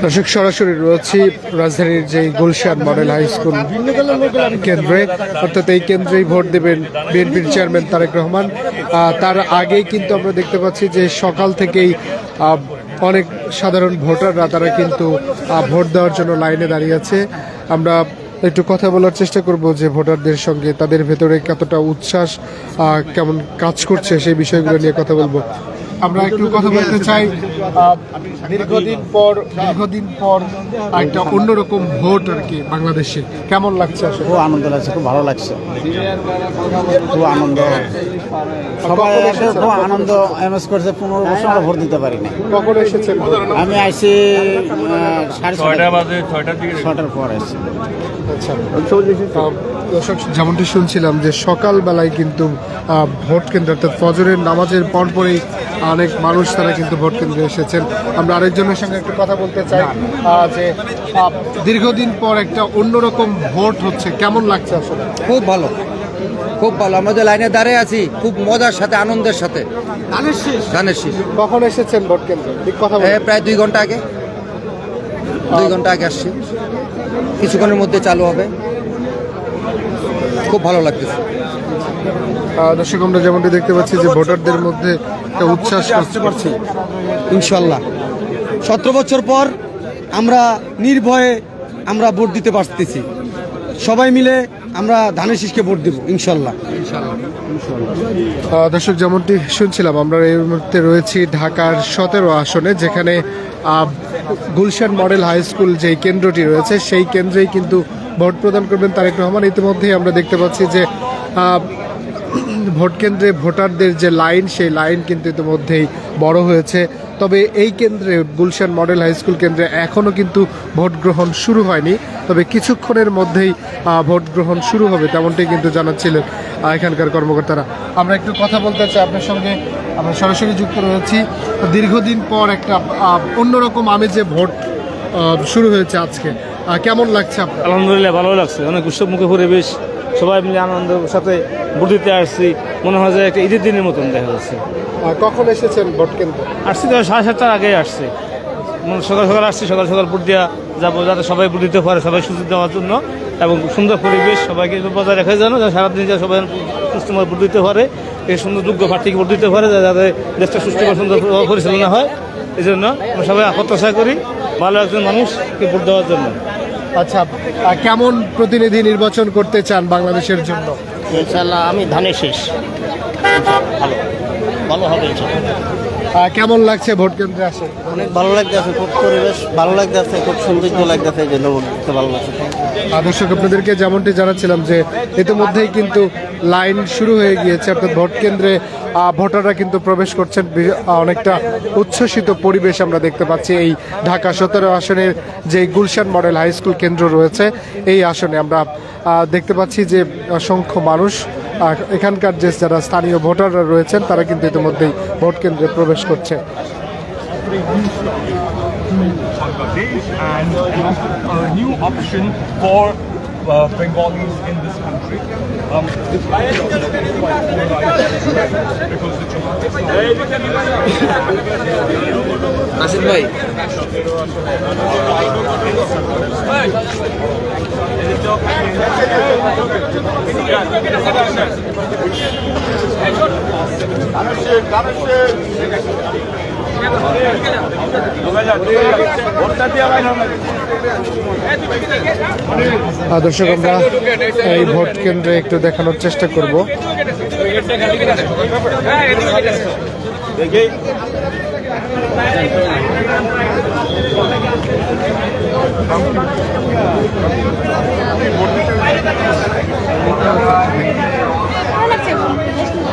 দর্শক সরাসরি রয়েছি রাজধানীর যে গুলশান মডেল হাই স্কুল কেন্দ্রে, অর্থাৎ এই কেন্দ্রেই ভোট দেবেন বিএনপির চেয়ারম্যান তারেক রহমান। তার আগেই কিন্তু আমরা দেখতে পাচ্ছি যে সকাল থেকেই অনেক সাধারণ ভোটাররা তারা কিন্তু ভোট দেওয়ার জন্য লাইনে দাঁড়িয়ে আছে। আমরা একটু কথা বলার চেষ্টা করব যে ভোটারদের সঙ্গে তাদের ভেতরে কতটা উচ্ছ্বাস কেমন কাজ করছে সেই বিষয়গুলো নিয়ে কথা বলবো। আমরা একটু কথা বলতে চাই, দীর্ঘদিন পর একটা অন্যরকম ভোট আর কি বাংলাদেশে কেমন লাগছে? আসলে খুব আনন্দ লাগছে, খুব ভালো লাগছে, খুব আনন্দ। সবাই খুব আনন্দ এমএস করছে। 15 বছর আমরা ভোট দিতে পারিনি। কখন এসেছেন? আমি আইসি 6:30 পর আসছি। আচ্ছা, দর্শক যেমনটি শুনছিলাম যে সকালবেলায় কিন্তু ভোট কেন্দ্র অর্থাৎ ফজরের নামাজের পরেই অনেক মানুষ তারা কিন্তু ভোট কেন্দ্রে এসেছেন। আমরা আরেকজনের সঙ্গে একটু কথা বলতে চাই যে দীর্ঘদিন পর একটা অন্যরকম ভোট হচ্ছে, কেমন লাগছে আসলে? খুব ভালো, খুব ভালো। আমরা যে লাইনে দাঁড়িয়ে আছি খুব মজার সাথে, আনন্দের সাথে। ধানের শীষ। কখন এসেছেন ভোট কেন্দ্রে? কথা প্রায় 2 ঘন্টা আগে, 2 ঘন্টা আগে আসছি। কিছুক্ষণের মধ্যে চালু হবে। খুব ভালো লাগতেছে। দর্শক আমরা যেমনটি দেখতে পাচ্ছি যে ভোটারদের মধ্যে একটা উচ্ছ্বাস আসতে পারছি। ইনশাল্লাহ 17 বছর পর আমরা নির্ভয়ে আমরা ভোট দিতে পারতেছি। সবাই মিলে আমরা ধানের শীষকে ভোট দেব ইনশাল্লাহ। দর্শক যেমনটি শুনছিলাম, আমরা এই মুহূর্তে রয়েছি ঢাকার 17 আসনে, যেখানে গুলশান মডেল হাই স্কুল যেই কেন্দ্রটি রয়েছে সেই কেন্দ্রেই কিন্তু ভোট প্রদান করবেন তারেক রহমান। ইতিমধ্যেই আমরা দেখতে পাচ্ছি যে ভোট কেন্দ্রে ভোটারদের যে লাইন, সেই লাইন কিন্তু ইতিমধ্যেই বড় হয়েছে। তবে এই কেন্দ্রে গুলশান মডেল হাই স্কুল কেন্দ্রে এখনও কিন্তু ভোট গ্রহণ শুরু হয়নি, তবে কিছুক্ষণের মধ্যেই ভোট গ্রহণ শুরু হবে তেমনটাই কিন্তু জানাচ্ছিলেন এখানকার কর্মকর্তারা। আমরা একটু কথা বলতে চাই আপনার সঙ্গে, আমরা সরাসরি যুক্ত রয়েছি। দীর্ঘদিন পর একটা অন্যরকম আমেজে ভোট শুরু হয়েছে আজকে, কেমন লাগছে আপনার? আলহামদুলিল্লাহ ভালো লাগছে, অনেক উৎসবমুখী পরিবেশ, সবাই মিলে আনন্দের সাথে ভোট দিতে আসছি। মনে হয় যে একটা ঈদের দিনের মতন দেখা যাচ্ছে। কখন এসেছেন ভোট কেন্দ্রে? আসছি তো 7:30 আগে আসছি। সকাল সকাল আসছি, সকাল সকাল ভোট দেওয়া যাবো, যাতে সবাই ভোট দিতে পারে, সবাই সুযোগ দেওয়ার জন্য, এবং সুন্দর পরিবেশ সবাইকে বজায় রাখা যেন সারাদিন যা সবাই সুস্থভাবে ভোট দিতে পারে, এই সুন্দর যোগ্য প্রার্থীকে ভোট দিতে পারে, যাতে দেশটা সুস্থভাবে সুন্দর পরিচালনা হয়। এই জন্য আমরা সবাই প্রত্যাশা করি ভালো একজন মানুষকে ভোট দেওয়ার জন্য। আচ্ছা, কেমন প্রতিনিধি নির্বাচন করতে চান বাংলাদেশের জন্য? ইনশাআল্লাহ আমি ধানের শীষ। ভালো ভালো হবে ইনশাআল্লাহ। কেমন লাগছে ভোট কেন্দ্রে আসে? অনেক ভালো লাগতেছে, খুব পরিবেশ ভালো লাগতেছে, খুব সৌন্দর্য লাগতেছে, এই জন্য ভোট দিতে ভালো লাগছে। দর্শক আপনাদেরকে যেমনটি জানাচ্ছিলাম যে ইতিমধ্যেই কিন্তু লাইন শুরু হয়ে গিয়েছে, অর্থাৎ ভোট কেন্দ্রে ভোটাররা কিন্তু প্রবেশ করছেন। অনেকটা উচ্ছ্বসিত পরিবেশ আমরা দেখতে পাচ্ছি এই ঢাকা 17 আসনের যে গুলশান মডেল হাই স্কুল কেন্দ্র রয়েছে এই আসনে। আমরা দেখতে পাচ্ছি যে অসংখ্য মানুষ, এখানকার যে যারা স্থানীয় ভোটাররা রয়েছেন তারা কিন্তু ইতিমধ্যেই ভোট কেন্দ্রে প্রবেশ করছে। And a new option for Bengalis in this country. Despite of this quite polarized because the Nasir ভাই, দর্শক আমরা এই ভোট কেন্দ্রে একটু দেখানোর চেষ্টা করব।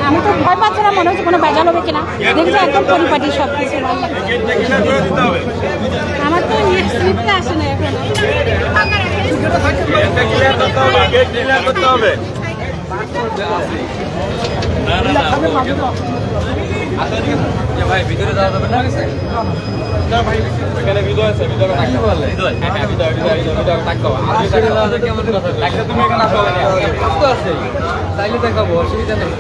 আমি তো ভয় পাচ্ছিলাম, মনে হচ্ছে কোনো বেজাল হবে কিনা। দেখছি একদম পরিপাটি সব কিছু। আমার তো স্লিপটা আসে না এখন। ভাই ভিতরে যাওয়া যাবে না? এখানে ভিডিও আছে, ভিডিও থাকতে পারলে তুমি এখানে আসো, তাইলে দেখাবো, অসুবিধা নেই।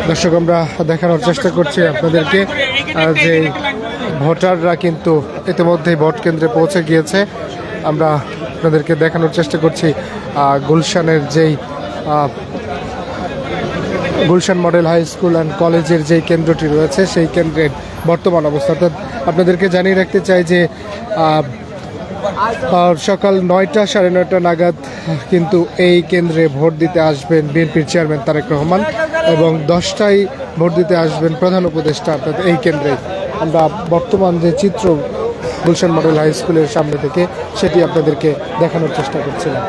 দর্শক, আমরা দেখানোর চেষ্টা করছি আপনাদেরকে যে ভোটাররা কিন্তু ইতিমধ্যেই ভোট কেন্দ্রে পৌঁছে গিয়েছে। আমরা আপনাদেরকে দেখানোর চেষ্টা করছি গুলশানের যেই Gulshan model high school and কলেজের যেই কেন্দ্রটি রয়েছে সেই কেন্দ্রের বর্তমান অবস্থা। অর্থাৎ আপনাদেরকে জানিয়ে রাখতে চাই যে সকাল 9টা 9:30 নাগাদ কিন্তু এই কেন্দ্রে ভোট দিতে আসবেন বিএনপির চেয়ারম্যান তারেক রহমান এবং 10টায় ভোট দিতে আসবেন প্রধান উপদেষ্টা। অর্থাৎ এই কেন্দ্রে আমরা বর্তমান যে চিত্র গুলশান মডেল হাই স্কুলের সামনে থেকে সেটি আপনাদেরকে দেখানোর চেষ্টা করছিলাম।